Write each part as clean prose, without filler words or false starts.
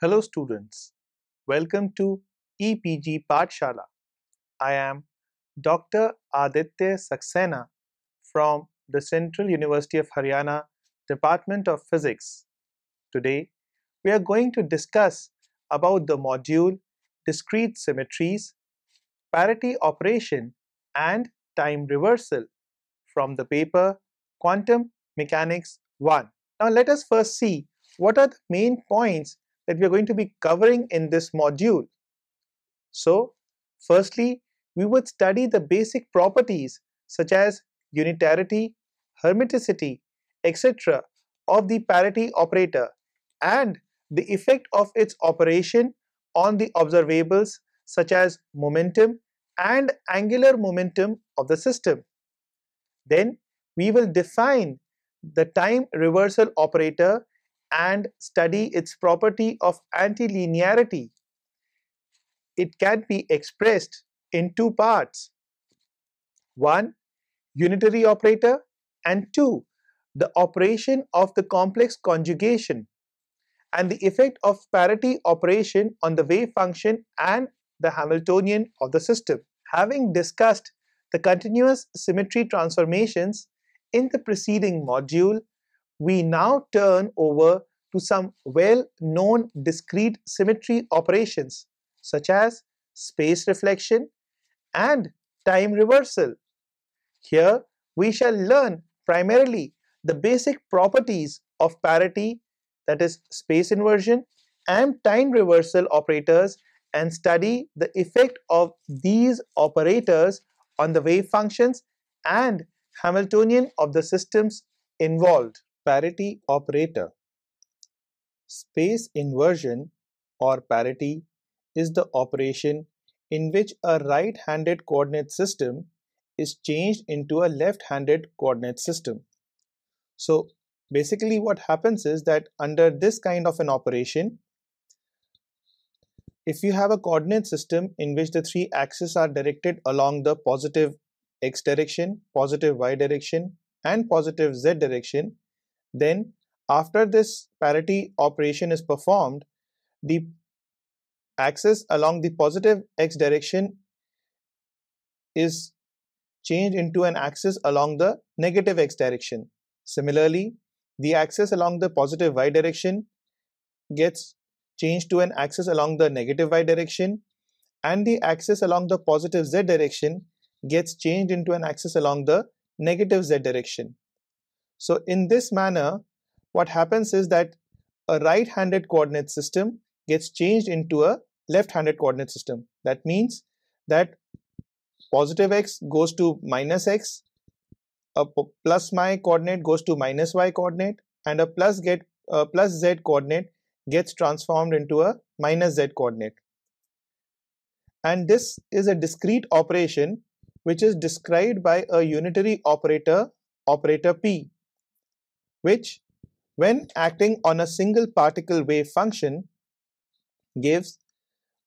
Hello students, welcome to EPG Pathshala. I am Dr. Aditya Saxena from the Central University of Haryana Department of Physics. Today we are going to discuss about the module discrete symmetries, parity operation and time reversal from the paper Quantum Mechanics 1. Now let us first see what are the main points that we are going to be covering in this module. So, firstly, we would study the basic properties such as unitarity, hermiticity, etc. of the parity operator and the effect of its operation on the observables such as momentum and angular momentum of the system. Then we will define the time reversal operator and study its property of antilinearity. It can be expressed in two parts: one, unitary operator, and two, the operation of the complex conjugation and the effect of parity operation on the wave function and the Hamiltonian of the system. Having discussed the continuous symmetry transformations in the preceding module, we now turn over to some well-known discrete symmetry operations such as space reflection and time reversal. Here we shall learn primarily the basic properties of parity, that is space inversion, and time reversal operators and study the effect of these operators on the wave functions and Hamiltonian of the systems involved. Parity operator. Space inversion or parity is the operation in which a right-handed coordinate system is changed into a left-handed coordinate system. So basically what happens is that under this kind of an operation, if you have a coordinate system in which the three axes are directed along the positive x direction, positive y direction and positive z direction, then after this parity operation is performed, the axis along the positive x direction is changed into an axis along the negative x direction. Similarly, the axis along the positive y direction gets changed to an axis along the negative y direction, and the axis along the positive z direction gets changed into an axis along the negative z direction. So in this manner, what happens is that a right-handed coordinate system gets changed into a left-handed coordinate system. That means that positive x goes to minus x, a plus y coordinate goes to minus y coordinate, and a plus z coordinate gets transformed into a minus z coordinate. And this is a discrete operation which is described by a unitary operator, operator P, which when acting on a single particle wave function gives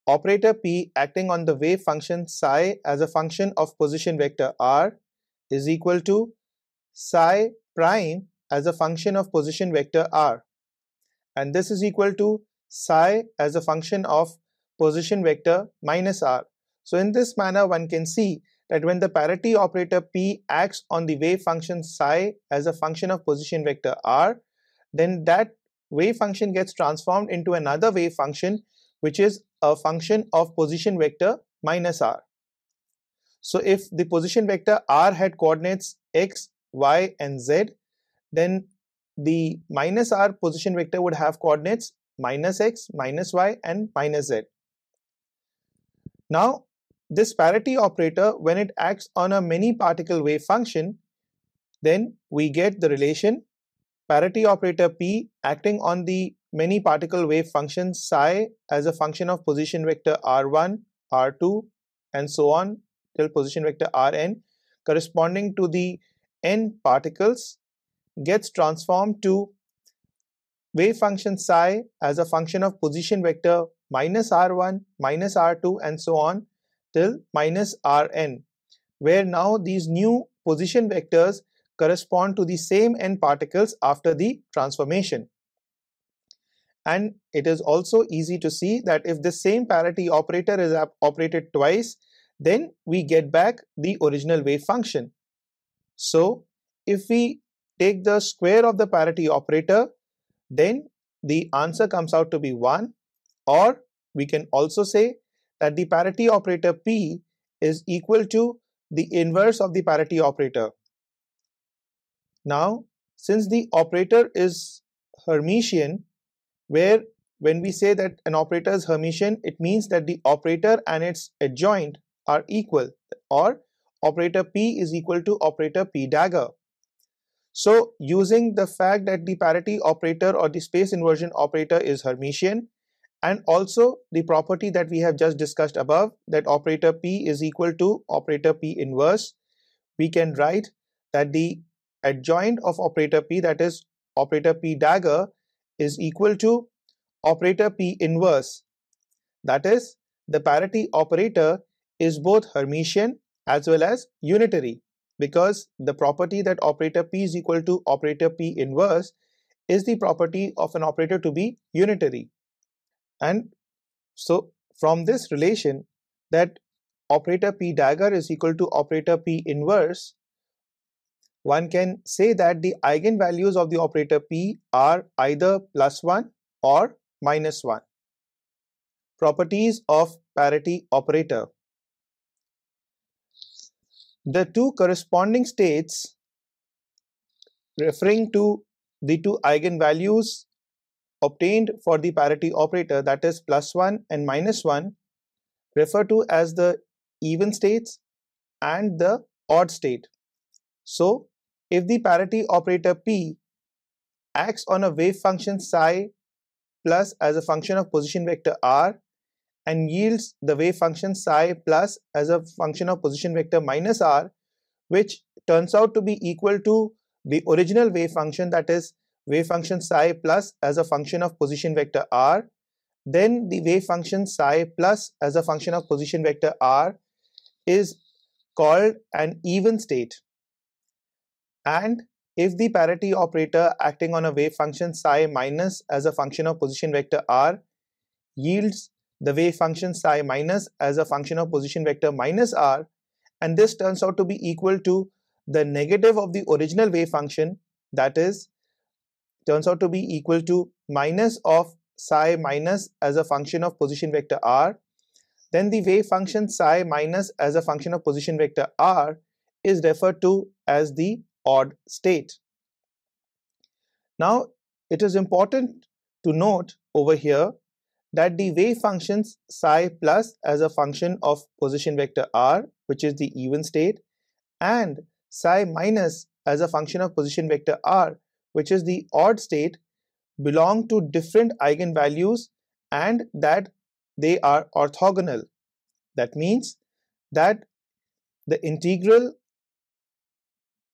operator P acting on the wave function psi as a function of position vector r is equal to psi prime as a function of position vector r, and this is equal to psi as a function of position vector minus r. So in this manner one can see that when the parity operator P acts on the wave function psi as a function of position vector r, then that wave function gets transformed into another wave function which is a function of position vector minus r. So if the position vector r had coordinates x, y and z, then the minus r position vector would have coordinates minus x, minus y and minus z. Now this parity operator, when it acts on a many particle wave function, then we get the relation parity operator P acting on the many particle wave function psi as a function of position vector r1, r2 and so on till position vector rn corresponding to the n particles gets transformed to wave function psi as a function of position vector minus r1, minus r2 and so on till minus rn, where now these new position vectors correspond to the same n particles after the transformation. And it is also easy to see that if the same parity operator is operated twice, then we get back the original wave function. So if we take the square of the parity operator, then the answer comes out to be 1, or we can also say that the parity operator P is equal to the inverse of the parity operator. Now, since the operator is Hermitian, where when we say that an operator is Hermitian, it means that the operator and its adjoint are equal, or operator P is equal to operator P dagger. So using the fact that the parity operator or the space inversion operator is Hermitian, and also the property that we have just discussed above, that operator P is equal to operator P inverse, we can write that the adjoint of operator P, that is operator P dagger, is equal to operator P inverse. That is, the parity operator is both Hermitian as well as unitary, because the property that operator P is equal to operator P inverse is the property of an operator to be unitary. And so from this relation, that operator P dagger is equal to operator P inverse, one can say that the eigenvalues of the operator P are either +1 or -1. Properties of parity operator. The two corresponding states referring to the two eigenvalues obtained for the parity operator, that is +1 and -1, refer to as the even states and the odd state. So if the parity operator P acts on a wave function psi plus as a function of position vector r and yields the wave function psi plus as a function of position vector minus r, which turns out to be equal to the original wave function, that is wave function psi plus as a function of position vector r, then the wave function psi plus as a function of position vector r is called an even state. And if the parity operator acting on a wave function psi minus as a function of position vector r yields the wave function psi minus as a function of position vector minus r, and this turns out to be equal to the negative of the original wave function, that is turns out to be equal to minus of psi minus as a function of position vector r, then the wave function psi minus as a function of position vector r is referred to as the odd state. Now it is important to note over here that the wave functions psi plus as a function of position vector r, which is the even state, and psi minus as a function of position vector r, which is the odd state, belong to different eigenvalues and that they are orthogonal. That means that the integral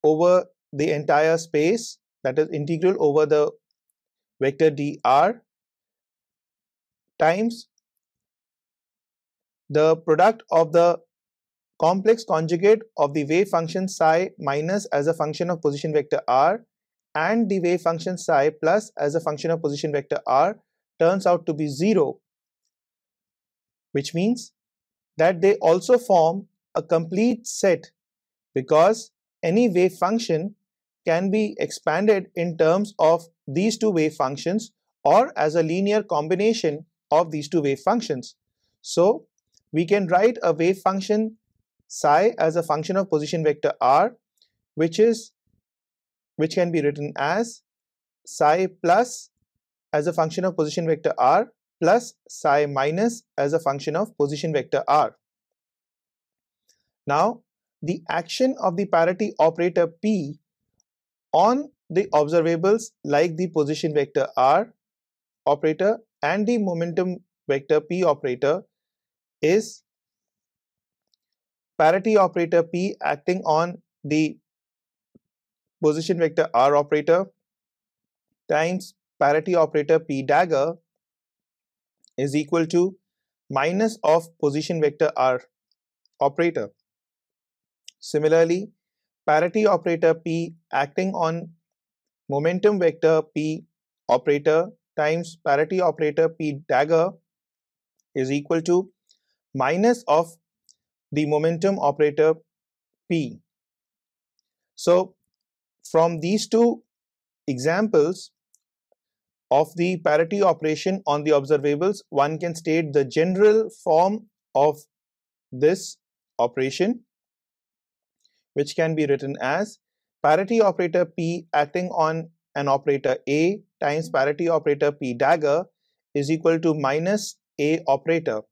over the entire space, that is integral over the vector dr times the product of the complex conjugate of the wave function psi minus as a function of position vector r and the wave function psi plus as a function of position vector r turns out to be 0, which means that they also form a complete set, because any wave function can be expanded in terms of these two wave functions or as a linear combination of these two wave functions. So we can write a wave function psi as a function of position vector r, which can be written as psi plus as a function of position vector r plus psi minus as a function of position vector r. Now the action of the parity operator P on the observables like the position vector r operator and the momentum vector P operator is parity operator P acting on the position vector r operator times parity operator P dagger is equal to minus of position vector r operator. Similarly, parity operator P acting on momentum vector P operator times parity operator P dagger is equal to minus of the momentum operator P. So from these two examples of the parity operation on the observables, one can state the general form of this operation, which can be written as parity operator P acting on an operator A times parity operator P dagger is equal to minus A operator.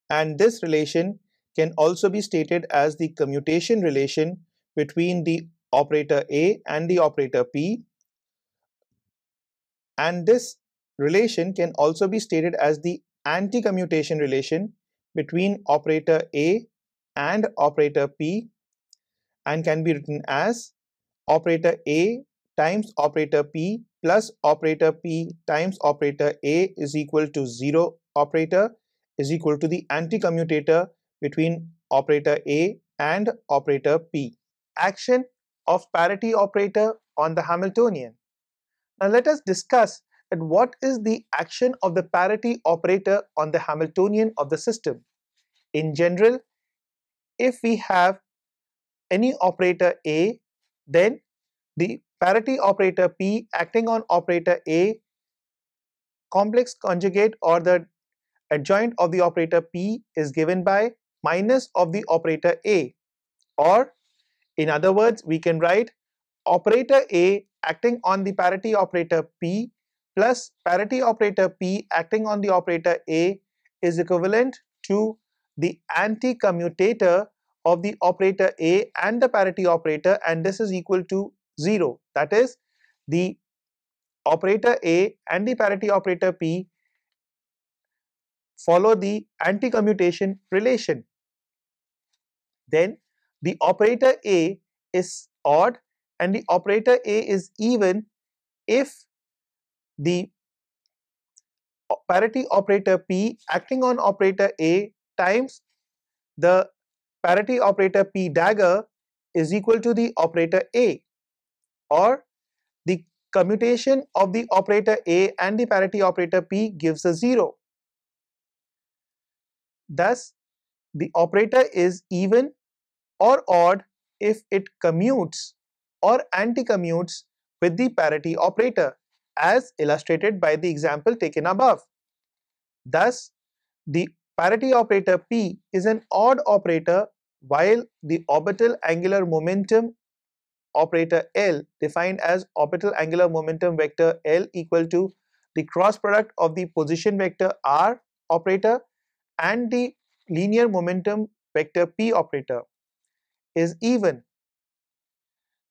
And this relation can also be stated as the commutation relation between the operator A and the operator P. And this relation can also be stated as the anti-commutation relation between operator A and operator P, and can be written as operator A times operator P plus operator P times operator A is equal to 0 operator is equal to the anti-commutator between operator A and operator P. Action of parity operator on the Hamiltonian. Now let us discuss that what is the action of the parity operator on the Hamiltonian of the system. In general, if we have any operator A, then the parity operator P acting on operator A, complex conjugate or the adjoint of the operator P is given by minus of the operator A, or in other words we can write operator A acting on the parity operator P plus parity operator P acting on the operator A is equivalent to the anti-commutator of the operator A and the parity operator, and this is equal to 0. That is, the operator A and the parity operator P follow the anti-commutation relation. Then the operator A is odd and the operator A is even if the parity operator P acting on operator A times the parity operator P dagger is equal to the operator A, or the commutation of the operator A and the parity operator P gives a 0. Thus, the operator is even or odd if it commutes or anti-commutes with the parity operator, as illustrated by the example taken above. Thus, the parity operator P is an odd operator, while the orbital angular momentum operator L, defined as orbital angular momentum vector L equal to the cross product of the position vector R operator and the linear momentum vector P operator, is even,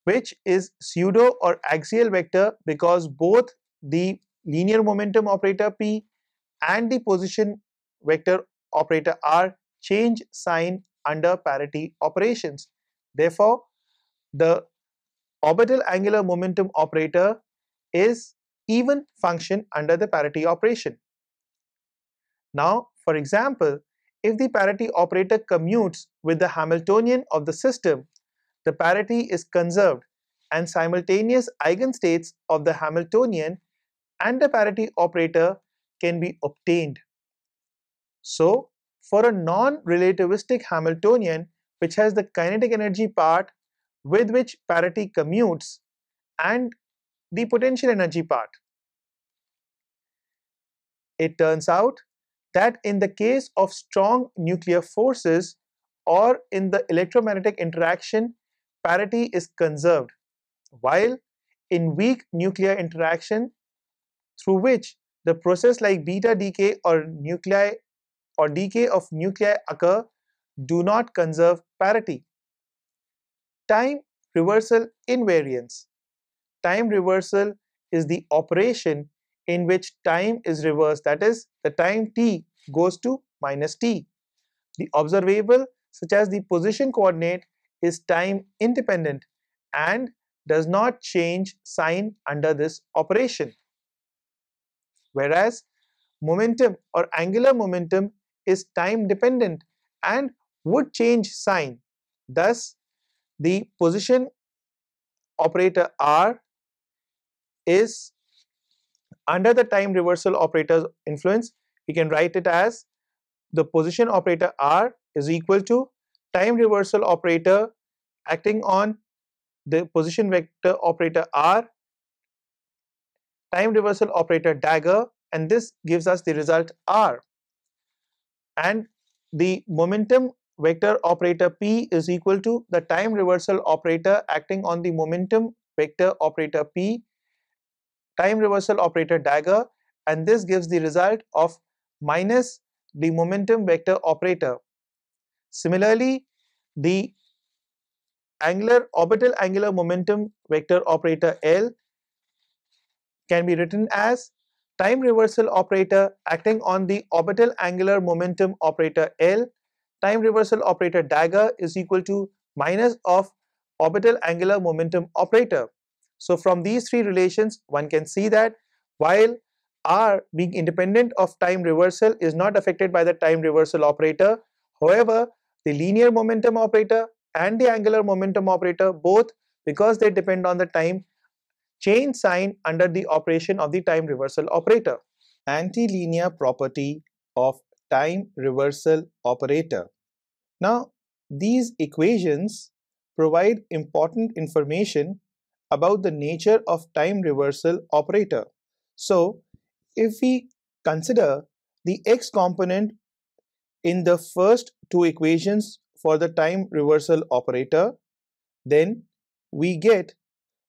which is pseudo or axial vector because both the linear momentum operator P and the position vector operator R change sign under parity operations. Therefore, the orbital angular momentum operator is even function under the parity operation. Now, for example, if the parity operator commutes with the Hamiltonian of the system, the parity is conserved and simultaneous eigenstates of the Hamiltonian and the parity operator can be obtained. So, for a non-relativistic Hamiltonian which has the kinetic energy part with which parity commutes and the potential energy part, it turns out that in the case of strong nuclear forces or in the electromagnetic interaction, parity is conserved, while in weak nuclear interaction, through which the process like beta decay or nuclei or decay of nuclei occur, do not conserve parity. Time reversal invariance. Time reversal is the operation in which time is reversed, that is, the time t goes to minus t. The observable, such as the position coordinate, is time independent and does not change sign under this operation. Whereas momentum or angular momentum is time dependent and would change sign. Thus, the position operator R is Under the time reversal operator's influence, we can write it as the position operator R is equal to time reversal operator acting on the position vector operator R, time reversal operator dagger, and this gives us the result R. And the momentum vector operator P is equal to the time reversal operator acting on the momentum vector operator P, time reversal operator dagger, and this gives the result of minus the momentum vector operator. Similarly, the orbital angular momentum vector operator L can be written as time reversal operator acting on the orbital angular momentum operator L, time reversal operator dagger is equal to minus of orbital angular momentum operator. So from these three relations, one can see that while R being independent of time reversal is not affected by the time reversal operator, however, the linear momentum operator and the angular momentum operator both, because they depend on the time, change sign under the operation of the time reversal operator. Antilinear property of time reversal operator. Now, these equations provide important information about the nature of time reversal operator. So, if we consider the x component in the first two equations for the time reversal operator, then we get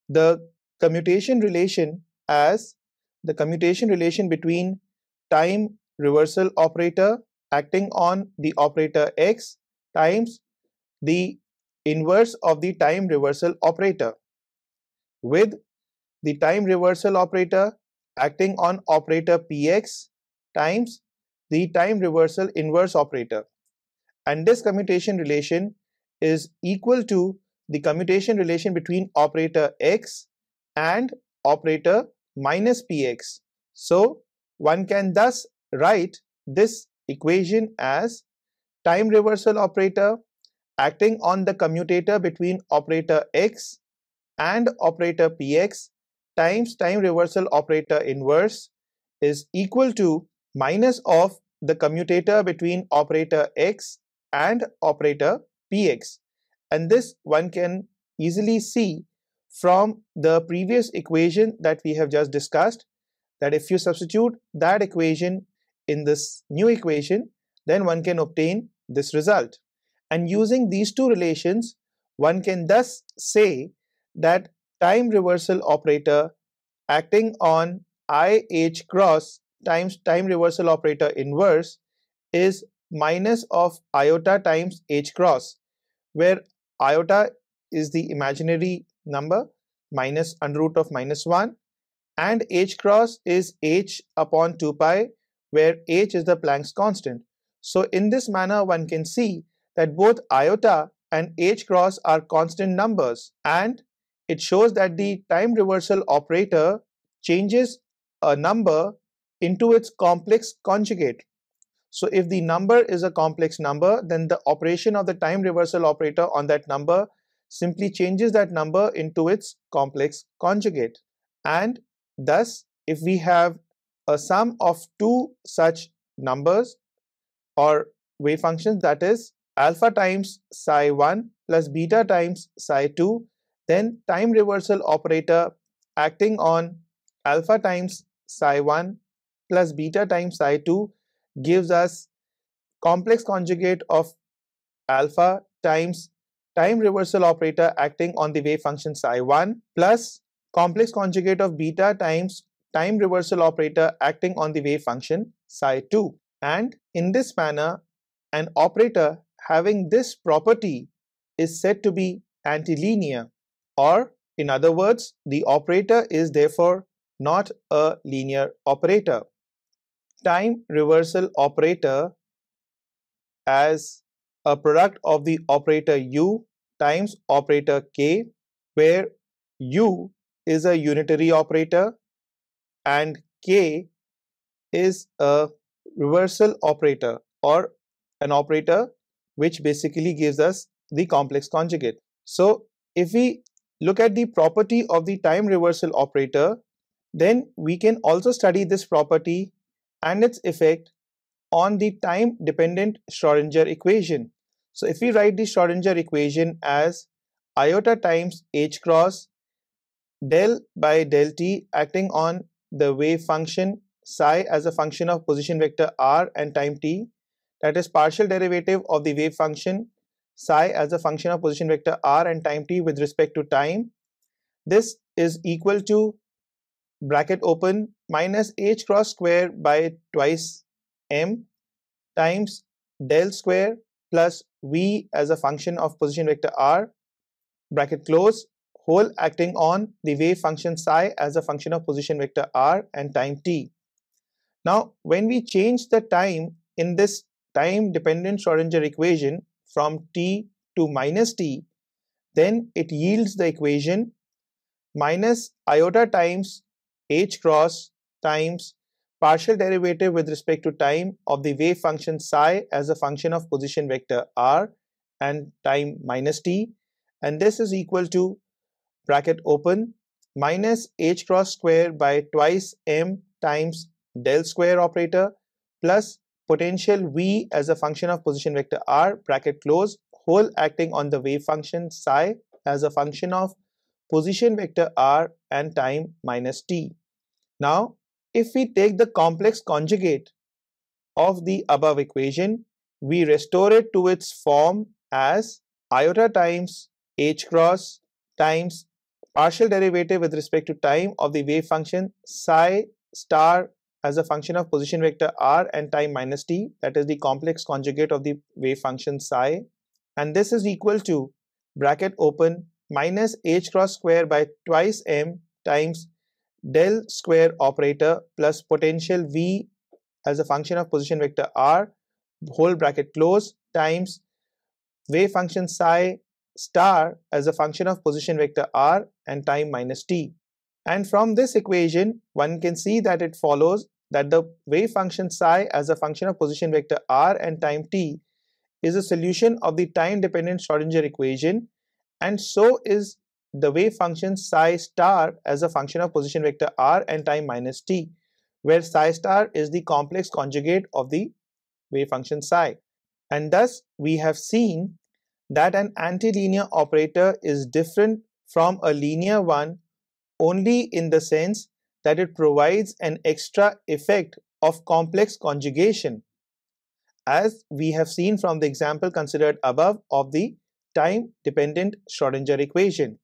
the commutation relation as the commutation relation between time reversal operator acting on the operator x times the inverse of the time reversal operator, with the time reversal operator acting on operator px times the time reversal inverse operator. And this commutation relation is equal to the commutation relation between operator x and operator minus px. So one can thus write this equation as time reversal operator acting on the commutator between operator x and operator px times time reversal operator inverse is equal to minus of the commutator between operator x and operator px. And this one can easily see from the previous equation that we have just discussed, that if you substitute that equation in this new equation, then one can obtain this result. And using these two relations, one can thus say that time reversal operator acting on IH cross times time reversal operator inverse is minus of iota times H cross, where iota is the imaginary number minus under root of -1 and H cross is H upon 2 pi, where H is the Planck's constant. So in this manner one can see that both iota and H cross are constant numbers, and it shows that the time reversal operator changes a number into its complex conjugate. So if the number is a complex number, then the operation of the time reversal operator on that number simply changes that number into its complex conjugate. And thus, if we have a sum of two such numbers or wave functions, that is alpha times psi 1 plus beta times psi 2, then time reversal operator acting on alpha times psi 1 plus beta times psi 2 gives us complex conjugate of alpha times time reversal operator acting on the wave function psi 1 plus complex conjugate of beta times time reversal operator acting on the wave function psi 2. And in this manner, an operator having this property is said to be antilinear, or in other words, the operator is therefore not a linear operator. Time reversal operator as a product of the operator u times operator k, where u is a unitary operator and k is a reversal operator, or an operator which basically gives us the complex conjugate. So if we look at the property of the time reversal operator, Then we can also study this property and its effect on the time-dependent Schrodinger equation. So if we write the Schrodinger equation as iota times h cross del by del t acting on the wave function psi as a function of position vector r and time t, that is partial derivative of the wave function psi as a function of position vector r and time t with respect to time. This is equal to bracket open minus h cross square by twice m times del square plus v as a function of position vector r bracket close whole acting on the wave function psi as a function of position vector r and time t. Now when we change the time in this time dependent Schrodinger equation from t to minus t, then it yields the equation minus iota times h cross times partial derivative with respect to time of the wave function psi as a function of position vector r and time minus t, and this is equal to bracket open minus h cross square by twice m times del square operator plus potential v as a function of position vector r bracket close whole acting on the wave function psi as a function of position vector r and time minus t. Now if we take the complex conjugate of the above equation, we restore it to its form as iota times h cross times partial derivative with respect to time of the wave function psi star as a function of position vector r and time minus t, that is the complex conjugate of the wave function psi, and this is equal to bracket open minus h cross square by twice m times del square operator plus potential v as a function of position vector r whole bracket close times wave function psi star as a function of position vector r and time minus t. And from this equation one can see that it follows that the wave function psi as a function of position vector r and time t is a solution of the time dependent Schrodinger equation, and so is the wave function psi star as a function of position vector r and time minus t, where psi star is the complex conjugate of the wave function psi. And thus we have seen that an antilinear operator is different from a linear one only in the sense that it provides an extra effect of complex conjugation, as we have seen from the example considered above of the time-dependent Schrodinger equation.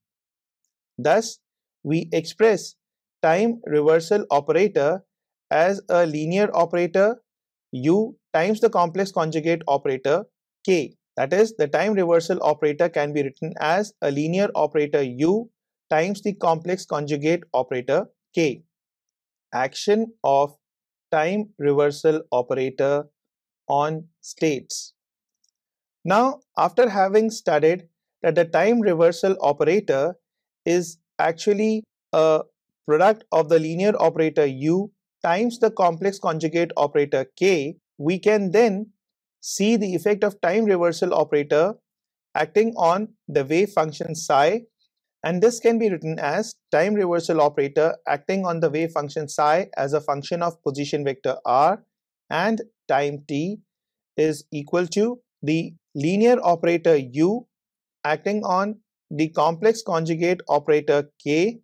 Thus, we express time reversal operator as a linear operator u times the complex conjugate operator k. That is, the time reversal operator can be written as a linear operator u times the complex conjugate operator k. Action of time reversal operator on states. Now, after having studied that the time reversal operator is actually a product of the linear operator u times the complex conjugate operator k, we can then see the effect of time reversal operator acting on the wave function psi, and this can be written as time reversal operator acting on the wave function psi as a function of position vector r and time t is equal to the linear operator u acting on the complex conjugate operator k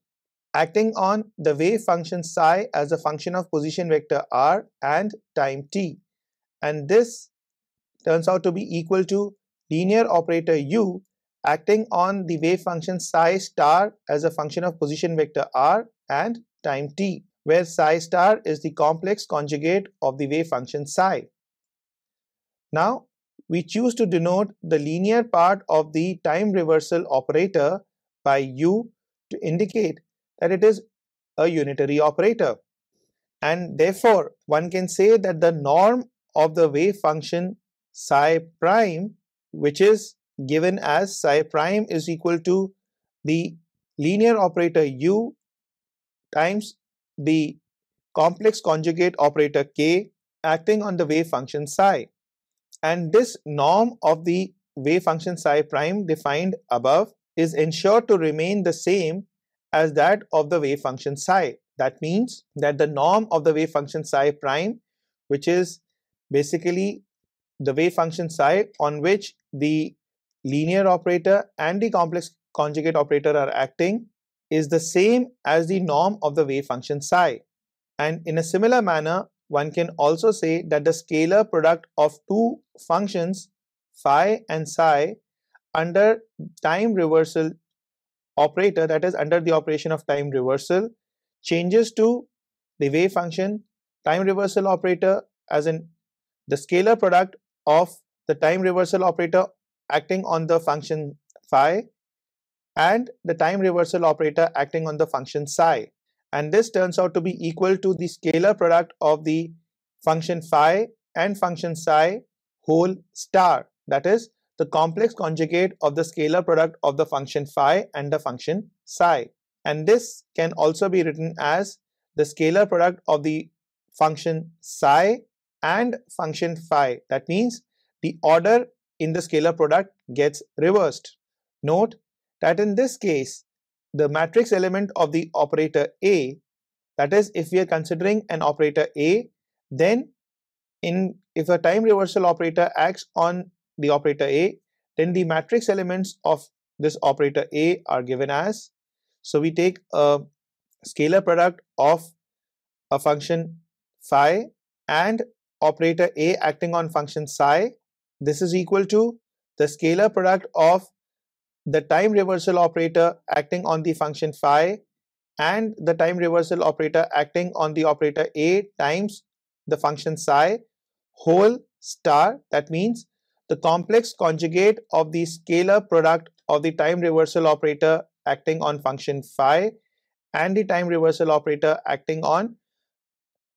acting on the wave function psi as a function of position vector r and time t, and this turns out to be equal to linear operator u acting on the wave function psi star as a function of position vector r and time t, where psi star is the complex conjugate of the wave function psi. Now we choose to denote the linear part of the time reversal operator by u to indicate that it is a unitary operator, and therefore one can say that the norm of the wave function psi prime, which is given as psi prime is equal to the linear operator u times the complex conjugate operator k acting on the wave function psi, and this norm of the wave function psi prime defined above is ensured to remain the same as that of the wave function psi. That means that the norm of the wave function psi prime, which is basically the wave function psi on which the linear operator and the complex conjugate operator are acting, is the same as the norm of the wave function psi. And in a similar manner, one can also say that the scalar product of two functions phi and psi under time reversal operator, that is under the operation of time reversal, changes to the wave function time reversal operator, as in the scalar product of the time reversal operator acting on the function phi and the time reversal operator acting on the function psi. And this turns out to be equal to the scalar product of the function phi and function psi whole star, that is the complex conjugate of the scalar product of the function phi and the function psi. And this can also be written as the scalar product of the function psi and function phi. That means the order in the scalar product gets reversed. Note that in this case, the matrix element of the operator A, that is, if we are considering an operator A, then if a time reversal operator acts on the operator A, then the matrix elements of this operator A are given as, so we take a scalar product of a function phi and operator A acting on function psi. This is equal to the scalar product of the time reversal operator acting on the function phi and the time reversal operator acting on the operator A times the function psi whole star. That means the complex conjugate of the scalar product of the time reversal operator acting on function phi and the time reversal operator acting on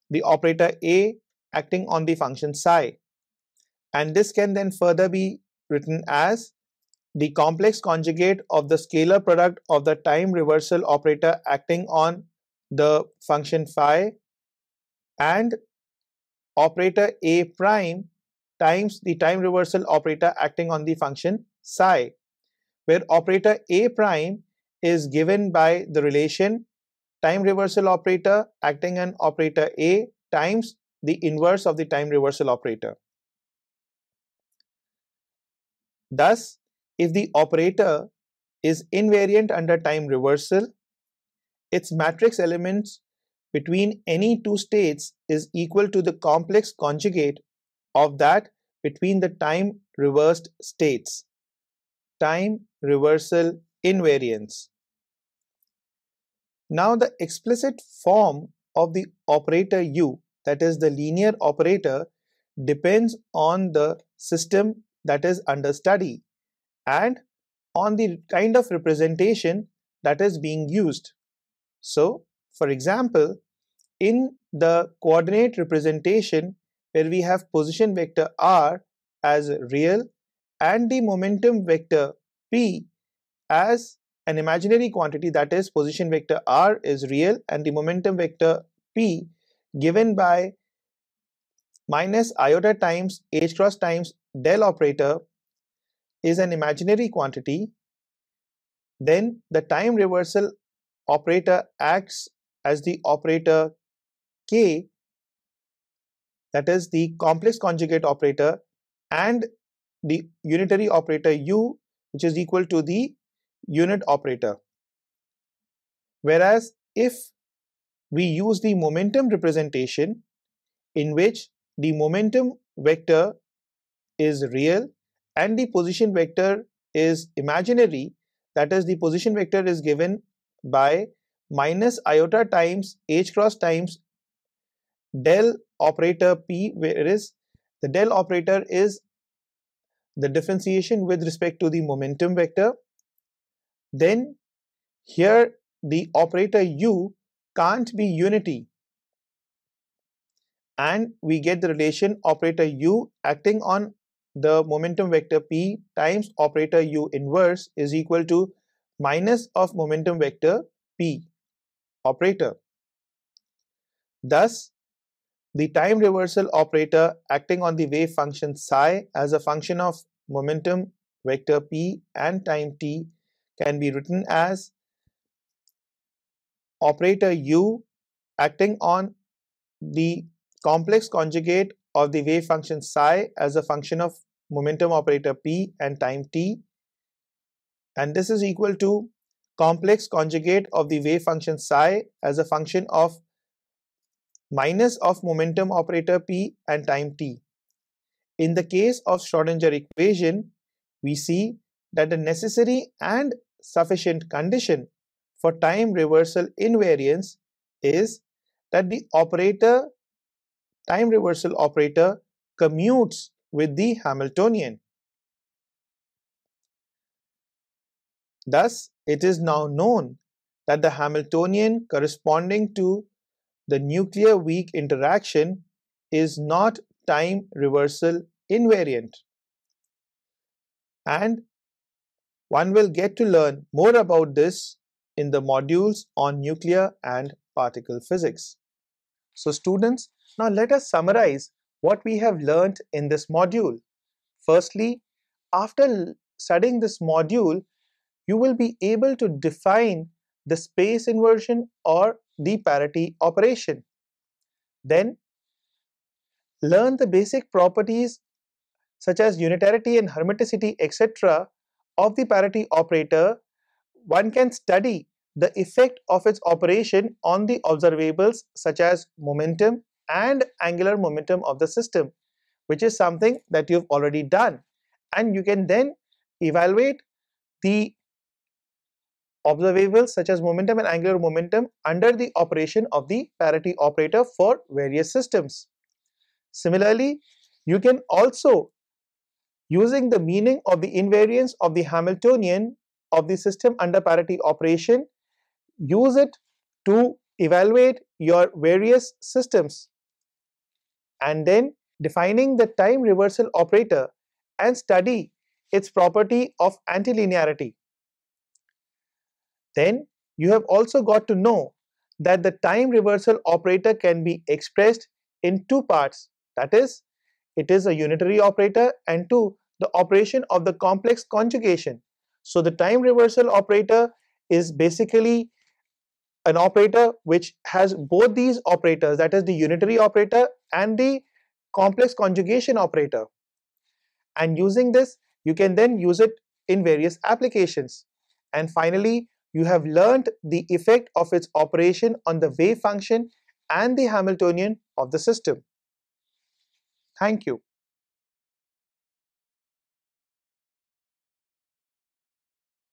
the operator A acting on the function psi. And this can then further be written as the complex conjugate of the scalar product of the time reversal operator acting on the function phi and operator A prime times the time reversal operator acting on the function psi, where operator A prime is given by the relation time reversal operator acting on operator A times the inverse of the time reversal operator. Thus, if the operator is invariant under time reversal, its matrix elements between any two states is equal to the complex conjugate of that between the time reversed states. Time reversal invariance. Now the explicit form of the operator U, that is the linear operator, depends on the system that is under study and on the kind of representation that is being used. So, for example, in the coordinate representation where we have position vector r as real and the momentum vector p as an imaginary quantity, that is position vector r is real and the momentum vector p given by minus iota times h cross times del operator is an imaginary quantity, then the time reversal operator acts as the operator k, that is the complex conjugate operator, and the unitary operator u, which is equal to the unit operator. Whereas if we use the momentum representation in which the momentum vector is real and the position vector is imaginary, that is the position vector is given by minus iota times h cross times del operator p, whereas the del operator is the differentiation with respect to the momentum vector, then here the operator u can't be unity and we get the relation operator u acting on the momentum vector p times operator u inverse is equal to minus of momentum vector p operator. Thus, the time reversal operator acting on the wave function psi as a function of momentum vector p and time t can be written as operator u acting on the complex conjugate of the wave function psi as a function of momentum operator p and time t, and this is equal to complex conjugate of the wave function psi as a function of minus of momentum operator p and time t. In the case of Schrodinger equation, we see that the necessary and sufficient condition for time reversal invariance is that the time reversal operator commutes with the Hamiltonian. Thus, it is now known that the Hamiltonian corresponding to the nuclear weak interaction is not time reversal invariant. And one will get to learn more about this in the modules on nuclear and particle physics. So students, now let us summarize what we have learned in this module. Firstly, after studying this module, you will be able to define the space inversion or the parity operation. Then learn the basic properties such as unitarity and hermiticity, etc. of the parity operator. One can study the effect of its operation on the observables such as momentum and angular momentum of the system, which is something that you've already done. And you can then evaluate the observables such as momentum and angular momentum under the operation of the parity operator for various systems. Similarly, you can also, using the meaning of the invariance of the Hamiltonian of the system under parity operation, use it to evaluate your various systems, and then defining the time reversal operator and study its property of antilinearity. Then you have also got to know that the time reversal operator can be expressed in two parts, that is, it is a unitary operator, and two, the operation of the complex conjugation. So the time reversal operator is basically an operator which has both these operators, that is the unitary operator and the complex conjugation operator. And using this, you can then use it in various applications. And finally, you have learned the effect of its operation on the wave function and the Hamiltonian of the system. Thank you.